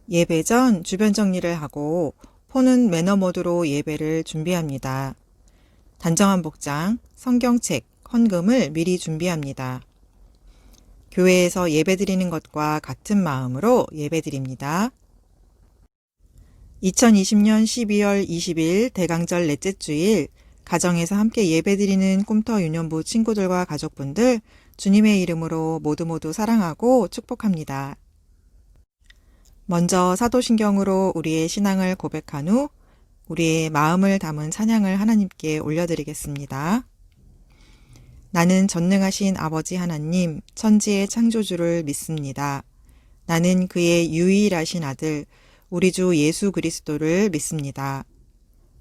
예배 전 주변 정리를 하고 폰은 매너 모드로 예배를 준비합니다. 단정한 복장, 성경책, 헌금을 미리 준비합니다. 교회에서 예배드리는 것과 같은 마음으로 예배드립니다. 2020년 12월 20일 대강절 넷째 주일 가정에서 함께 예배드리는 꿈터 유년부 친구들과 가족분들 주님의 이름으로 모두 사랑하고 축복합니다. 먼저 사도신경으로 우리의 신앙을 고백한 후 우리의 마음을 담은 찬양을 하나님께 올려드리겠습니다. 나는 전능하신 아버지 하나님, 천지의 창조주를 믿습니다. 나는 그의 유일하신 아들, 우리 주 예수 그리스도를 믿습니다.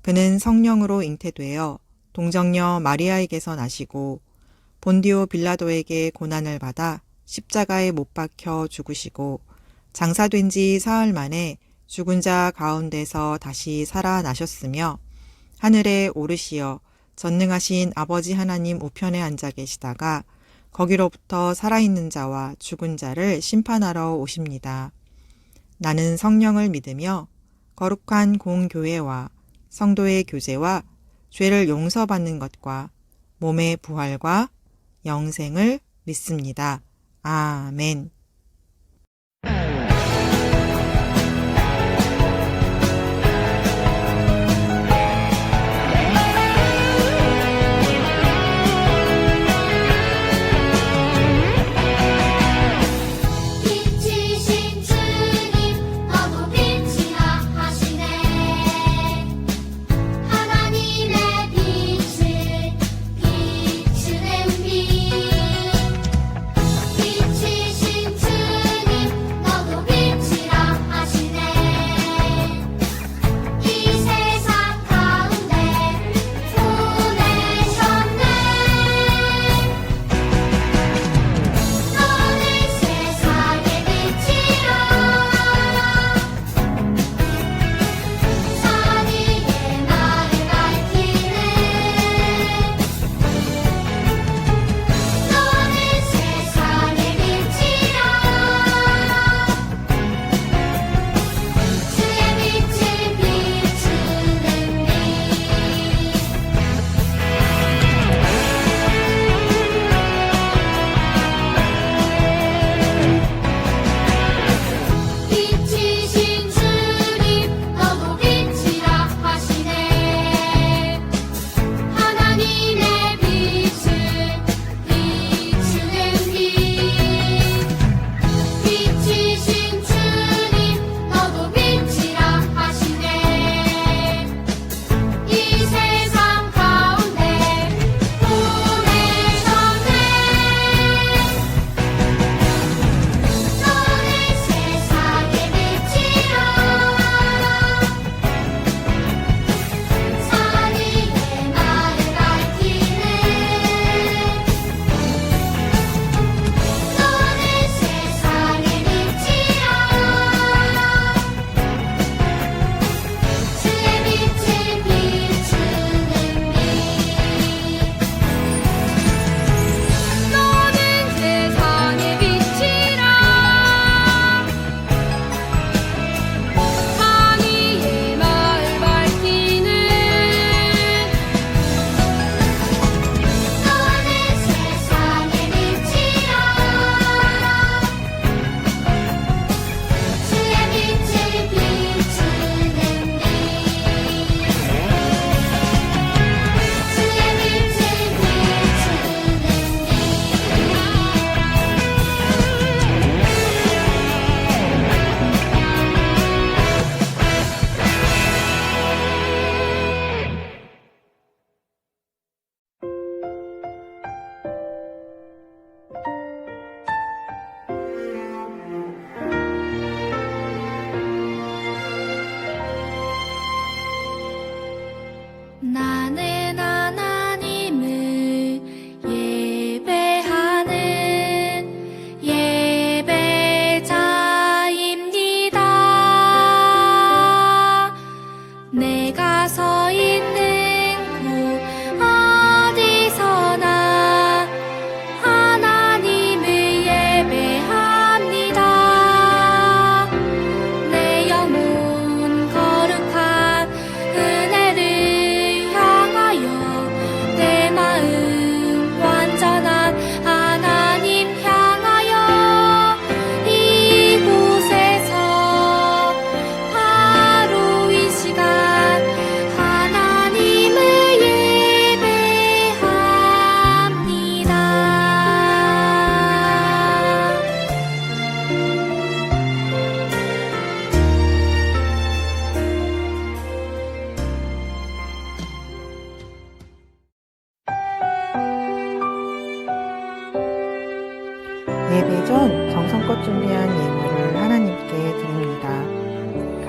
그는 성령으로 잉태되어 동정녀 마리아에게서 나시고 본디오 빌라도에게 고난을 받아 십자가에 못 박혀 죽으시고 장사된 지 사흘 만에 죽은 자 가운데서 다시 살아나셨으며 하늘에 오르시어 전능하신 아버지 하나님 우편에 앉아 계시다가 거기로부터 살아있는 자와 죽은 자를 심판하러 오십니다. 나는 성령을 믿으며 거룩한 공교회와 성도의 교제와 죄를 용서받는 것과 몸의 부활과 영생을 믿습니다. 아멘. 빛이신 주님 너무 빛이나 하시네 하나님의 빛을 비추는 빛 빛이신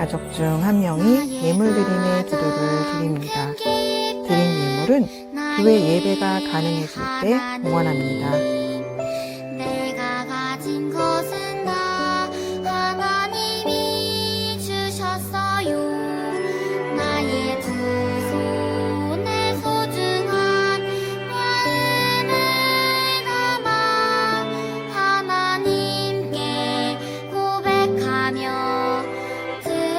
가족 중 한 명이 예물 드림의 기도를 드립니다. 드린 예물은 교회 예배가 가능해질 때 봉헌합니다. 내가 가진 것은 다 하나님이 주셨어요. 나의 두 손에 소중한 마음을 담아 하나님께 고백하며 드립니다.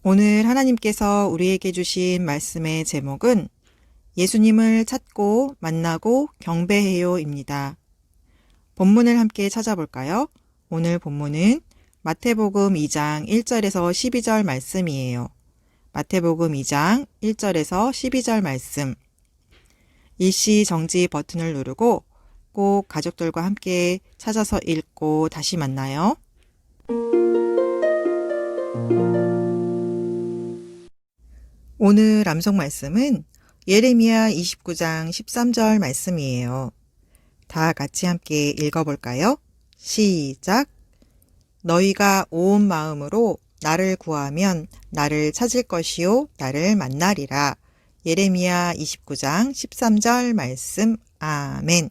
오늘 하나님께서 우리에게 주신 말씀의 제목은 예수님을 찾고 만나고 경배해요입니다. 본문을 함께 찾아볼까요? 오늘 본문은 마태복음 2장 1절에서 12절 말씀이에요. 마태복음 2장 1절에서 12절 말씀. 일시 정지 버튼을 누르고 꼭 가족들과 함께 찾아서 읽고 다시 만나요. 오늘 암송 말씀은 예레미야 29장 13절 말씀이에요. 다 같이 함께 읽어볼까요? 시작! 너희가 온 마음으로 나를 구하면 나를 찾을 것이요 나를 만나리라. 예레미야 29장 13절 말씀. 아멘.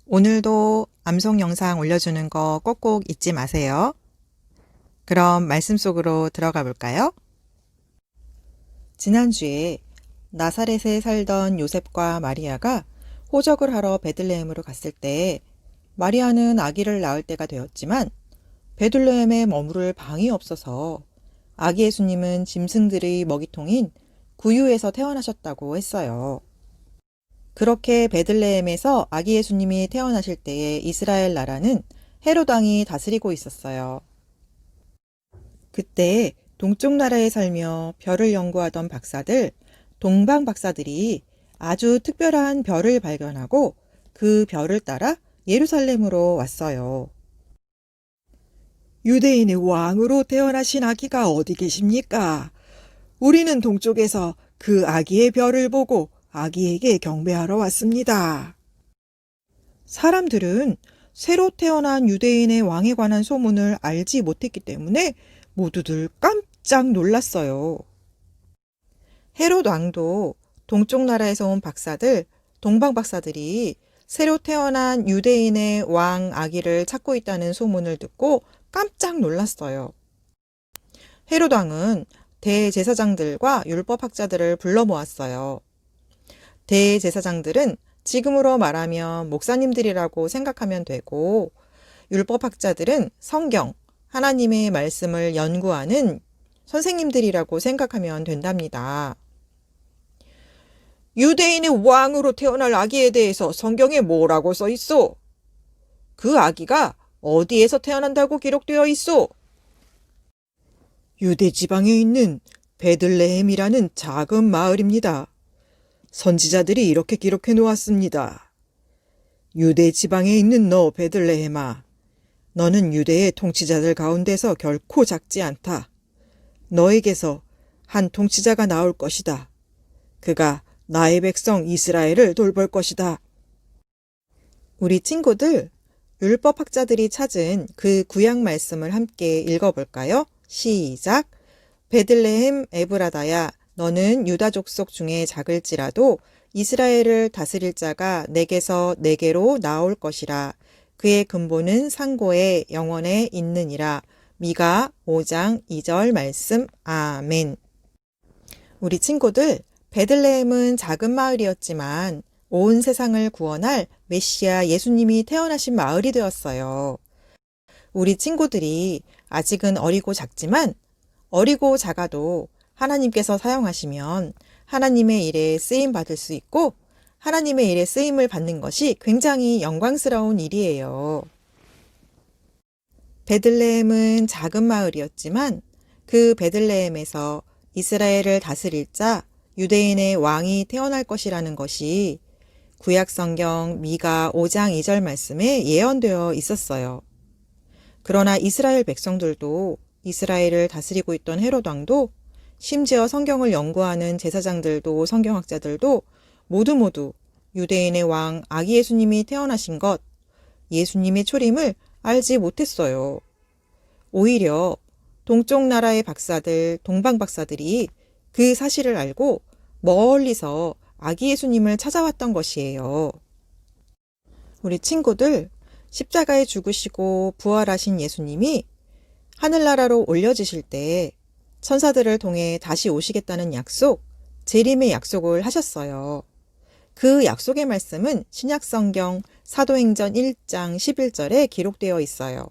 오늘도 암송 영상 올려주는 거 꼭꼭 잊지 마세요. 그럼 말씀 속으로 들어가 볼까요? 지난주에 나사렛에 살던 요셉과 마리아가 호적을 하러 베들레헴으로 갔을 때 마리아는 아기를 낳을 때가 되었지만 베들레헴에 머무를 방이 없어서 아기 예수님은 짐승들의 먹이통인 구유에서 태어나셨다고 했어요. 그렇게 베들레헴에서 아기 예수님이 태어나실 때에 이스라엘 나라는 헤롯 왕이 다스리고 있었어요. 그때 동쪽 나라에 살며 별을 연구하던 박사들, 동방 박사들이 아주 특별한 별을 발견하고 그 별을 따라 예루살렘으로 왔어요. 유대인의 왕으로 태어나신 아기가 어디 계십니까? 우리는 동쪽에서 그 아기의 별을 보고 아기에게 경배하러 왔습니다. 사람들은 새로 태어난 유대인의 왕에 관한 소문을 알지 못했기 때문에 모두들 깜짝 놀랐어요. 헤롯 왕도 동쪽 나라에서 온 박사들, 동방 박사들이 새로 태어난 유대인의 왕 아기를 찾고 있다는 소문을 듣고 깜짝 놀랐어요. 헤롯 왕은 대제사장들과 율법학자들을 불러 모았어요. 대제사장들은 지금으로 말하면 목사님들이라고 생각하면 되고, 율법학자들은 성경, 하나님의 말씀을 연구하는 선생님들이라고 생각하면 된답니다. 유대인의 왕으로 태어날 아기에 대해서 성경에 뭐라고 써 있어? 그 아기가 어디에서 태어난다고 기록되어 있어? 유대 지방에 있는 베들레헴이라는 작은 마을입니다. 선지자들이 이렇게 기록해 놓았습니다. 유대 지방에 있는 너 베들레헴아, 너는 유대의 통치자들 가운데서 결코 작지 않다. 너에게서 한 통치자가 나올 것이다. 그가 나의 백성 이스라엘을 돌볼 것이다. 우리 친구들, 율법학자들이 찾은 그 구약 말씀을 함께 읽어볼까요? 시작! 베들레헴 에브라다야, 너는 유다 족속 중에 작을지라도 이스라엘을 다스릴 자가 내게서 내게로 나올 것이라. 그의 근본은 상고에 영원에 있느니라. 미가 5장 2절 말씀. 아멘. 우리 친구들, 베들레헴은 작은 마을이었지만 온 세상을 구원할 메시아 예수님이 태어나신 마을이 되었어요. 우리 친구들이 아직은 어리고 작지만 어리고 작아도 하나님께서 사용하시면 하나님의 일에 쓰임 받을 수 있고 하나님의 일에 쓰임을 받는 것이 굉장히 영광스러운 일이에요. 베들레헴은 작은 마을이었지만 그 베들레헴에서 이스라엘을 다스릴 자 유대인의 왕이 태어날 것이라는 것이 구약성경 미가 5장 2절 말씀에 예언되어 있었어요. 그러나 이스라엘 백성들도 이스라엘을 다스리고 있던 헤롯 왕도, 심지어 성경을 연구하는 제사장들도 성경학자들도 모두 유대인의 왕 아기 예수님이 태어나신 것, 예수님의 초림을 알지 못했어요. 오히려 동쪽 나라의 박사들, 동방 박사들이 그 사실을 알고 멀리서 아기 예수님을 찾아왔던 것이에요. 우리 친구들, 십자가에 죽으시고 부활하신 예수님이 하늘나라로 올려지실 때 천사들을 통해 다시 오시겠다는 약속, 재림의 약속을 하셨어요. 그 약속의 말씀은 신약성경 사도행전 1장 11절에 기록되어 있어요.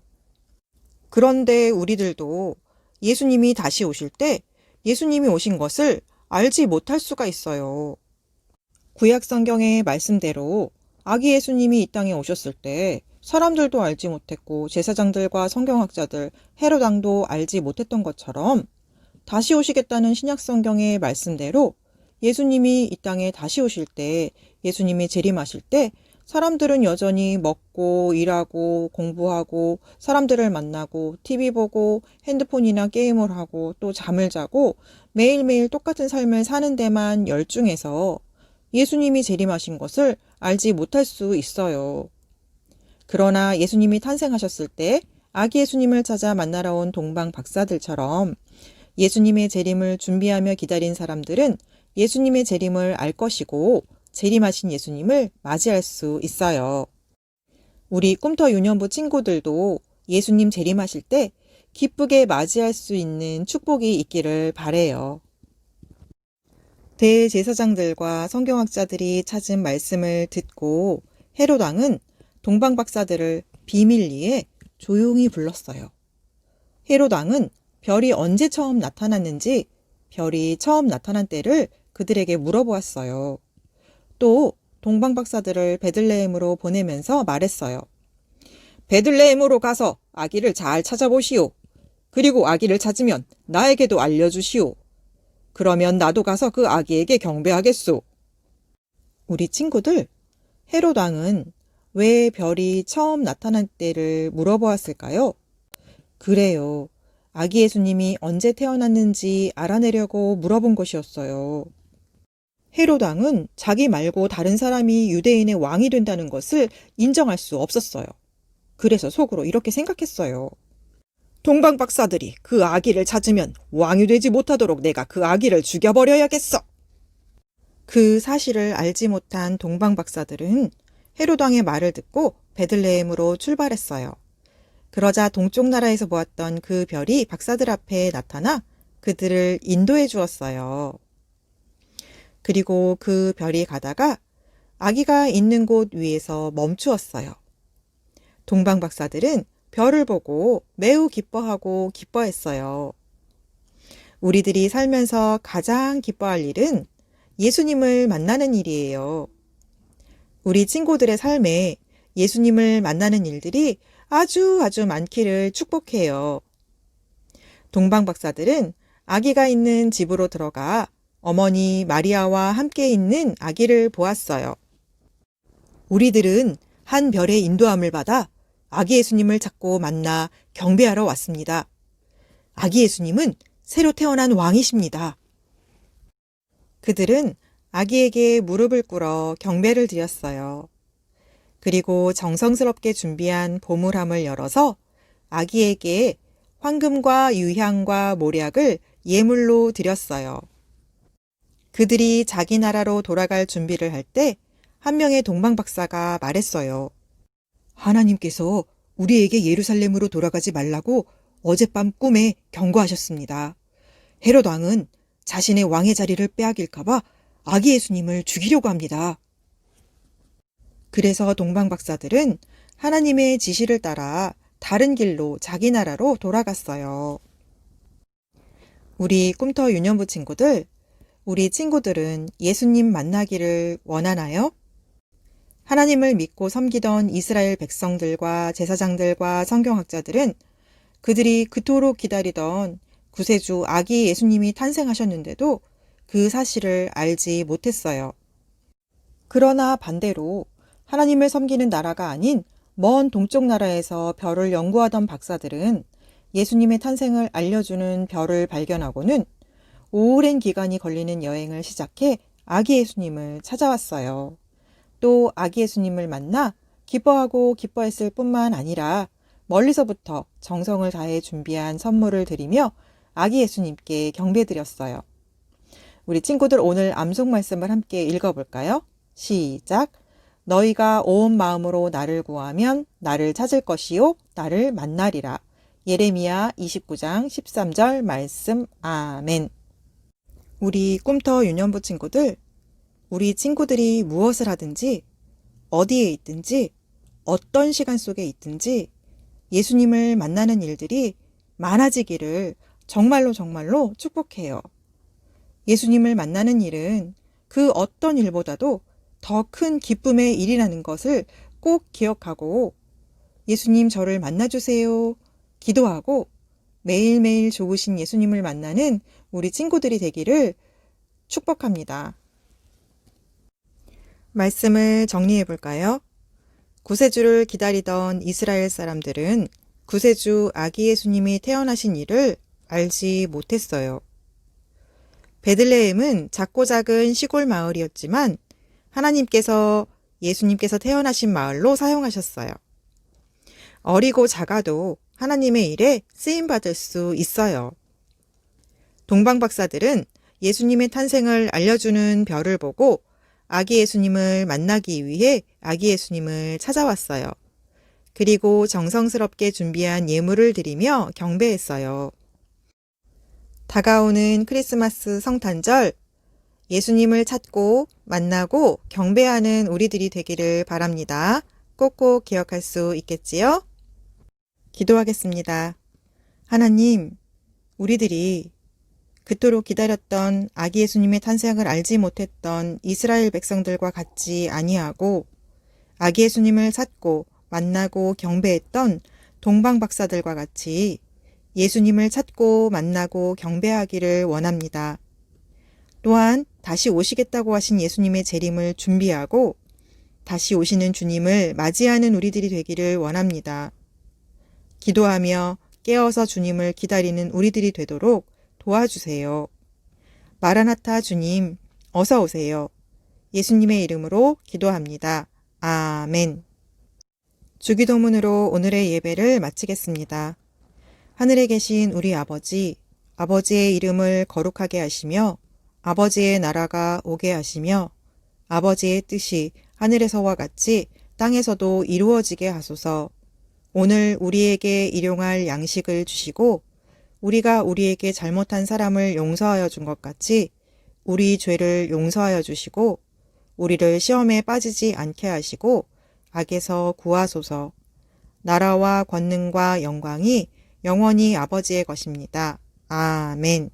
그런데 우리들도 예수님이 다시 오실 때 예수님이 오신 것을 알지 못할 수가 있어요. 구약성경의 말씀대로 아기 예수님이 이 땅에 오셨을 때 사람들도 알지 못했고 제사장들과 성경학자들, 헤롯 왕도 알지 못했던 것처럼 다시 오시겠다는 신약성경의 말씀대로 예수님이 이 땅에 다시 오실 때, 예수님이 재림하실 때 사람들은 여전히 먹고 일하고 공부하고 사람들을 만나고 TV 보고 핸드폰이나 게임을 하고 또 잠을 자고 매일매일 똑같은 삶을 사는 데만 열중해서 예수님이 재림하신 것을 알지 못할 수 있어요. 그러나 예수님이 탄생하셨을 때 아기 예수님을 찾아 만나러 온 동방 박사들처럼 예수님의 재림을 준비하며 기다린 사람들은 예수님의 재림을 알 것이고 재림하신 예수님을 맞이할 수 있어요. 우리 꿈터 유년부 친구들도 예수님 재림하실 때 기쁘게 맞이할 수 있는 축복이 있기를 바래요. 대제사장들과 성경학자들이 찾은 말씀을 듣고 헤롯 왕은 동방 박사들을 비밀리에 조용히 불렀어요. 헤롯 왕은 별이 언제 처음 나타났는지, 별이 처음 나타난 때를 그들에게 물어보았어요. 또 동방 박사들을 베들레헴으로 보내면서 말했어요. 베들레헴으로 가서 아기를 잘 찾아보시오. 그리고 아기를 찾으면 나에게도 알려주시오. 그러면 나도 가서 그 아기에게 경배하겠소. 우리 친구들, 헤롯 왕은 왜 별이 처음 나타난 때를 물어보았을까요? 그래요. 아기 예수님이 언제 태어났는지 알아내려고 물어본 것이었어요. 헤롯 왕은 자기 말고 다른 사람이 유대인의 왕이 된다는 것을 인정할 수 없었어요. 그래서 속으로 이렇게 생각했어요. 동방 박사들이 그 아기를 찾으면 왕이 되지 못하도록 내가 그 아기를 죽여버려야겠어. 그 사실을 알지 못한 동방 박사들은 헤롯 왕의 말을 듣고 베들레헴으로 출발했어요. 그러자 동쪽 나라에서 보았던 그 별이 박사들 앞에 나타나 그들을 인도해 주었어요. 그리고 그 별이 가다가 아기가 있는 곳 위에서 멈추었어요. 동방 박사들은 별을 보고 매우 기뻐하고 기뻐했어요. 우리들이 살면서 가장 기뻐할 일은 예수님을 만나는 일이에요. 우리 친구들의 삶에 예수님을 만나는 일들이 아주 많기를 축복해요. 동방 박사들은 아기가 있는 집으로 들어가 어머니 마리아와 함께 있는 아기를 보았어요. 우리들은 한 별의 인도함을 받아 아기 예수님을 찾고 만나 경배하러 왔습니다. 아기 예수님은 새로 태어난 왕이십니다. 그들은 아기에게 무릎을 꿇어 경배를 드렸어요. 그리고 정성스럽게 준비한 보물함을 열어서 아기에게 황금과 유향과 모략을 예물로 드렸어요. 그들이 자기 나라로 돌아갈 준비를 할 때 한 명의 동방 박사가 말했어요. 하나님께서 우리에게 예루살렘으로 돌아가지 말라고 어젯밤 꿈에 경고하셨습니다. 헤롯 왕은 자신의 왕의 자리를 빼앗길까봐 아기 예수님을 죽이려고 합니다. 그래서 동방 박사들은 하나님의 지시를 따라 다른 길로 자기 나라로 돌아갔어요. 우리 꿈터 유년부 친구들, 우리 친구들은 예수님 만나기를 원하나요? 하나님을 믿고 섬기던 이스라엘 백성들과 제사장들과 성경학자들은 그들이 그토록 기다리던 구세주 아기 예수님이 탄생하셨는데도 그 사실을 알지 못했어요. 그러나 반대로 하나님을 섬기는 나라가 아닌 먼 동쪽 나라에서 별을 연구하던 박사들은 예수님의 탄생을 알려주는 별을 발견하고는 오랜 기간이 걸리는 여행을 시작해 아기 예수님을 찾아왔어요. 또 아기 예수님을 만나 기뻐하고 기뻐했을 뿐만 아니라 멀리서부터 정성을 다해 준비한 선물을 드리며 아기 예수님께 경배드렸어요. 우리 친구들 오늘 암송 말씀을 함께 읽어볼까요? 시작! 너희가 온 마음으로 나를 구하면 나를 찾을 것이요 나를 만나리라. 예레미야 29장 13절 말씀. 아멘. 우리 꿈터 유년부 친구들, 우리 친구들이 무엇을 하든지 어디에 있든지 어떤 시간 속에 있든지 예수님을 만나는 일들이 많아지기를 정말로 정말로 축복해요. 예수님을 만나는 일은 그 어떤 일보다도 더 큰 기쁨의 일이라는 것을 꼭 기억하고 예수님 저를 만나주세요 기도하고 매일매일 좋으신 예수님을 만나는 우리 친구들이 되기를 축복합니다. 말씀을 정리해 볼까요? 구세주를 기다리던 이스라엘 사람들은 구세주 아기 예수님이 태어나신 일을 알지 못했어요. 베들레헴은 작고 작은 시골 마을이었지만 하나님께서 예수님께서 태어나신 마을로 사용하셨어요. 어리고 작아도 하나님의 일에 쓰임받을 수 있어요. 동방박사들은 예수님의 탄생을 알려주는 별을 보고 아기 예수님을 만나기 위해 아기 예수님을 찾아왔어요. 그리고 정성스럽게 준비한 예물을 드리며 경배했어요. 다가오는 크리스마스 성탄절, 예수님을 찾고 만나고 경배하는 우리들이 되기를 바랍니다. 꼭꼭 기억할 수 있겠지요? 기도하겠습니다. 하나님, 우리들이 그토록 기다렸던 아기 예수님의 탄생을 알지 못했던 이스라엘 백성들과 같지 아니하고 아기 예수님을 찾고 만나고 경배했던 동방 박사들과 같이 예수님을 찾고 만나고 경배하기를 원합니다. 또한 다시 오시겠다고 하신 예수님의 재림을 준비하고 다시 오시는 주님을 맞이하는 우리들이 되기를 원합니다. 기도하며 깨어서 주님을 기다리는 우리들이 되도록 도와주세요. 마라나타 주님, 어서 오세요. 예수님의 이름으로 기도합니다. 아멘. 주기도문으로 오늘의 예배를 마치겠습니다. 하늘에 계신 우리 아버지, 아버지의 이름을 거룩하게 하시며 아버지의 나라가 오게 하시며 아버지의 뜻이 하늘에서와 같이 땅에서도 이루어지게 하소서. 오늘 우리에게 일용할 양식을 주시고 우리가 우리에게 잘못한 사람을 용서하여 준 것 같이 우리 죄를 용서하여 주시고 우리를 시험에 빠지지 않게 하시고 악에서 구하소서. 나라와 권능과 영광이 영원히 아버지의 것입니다. 아멘.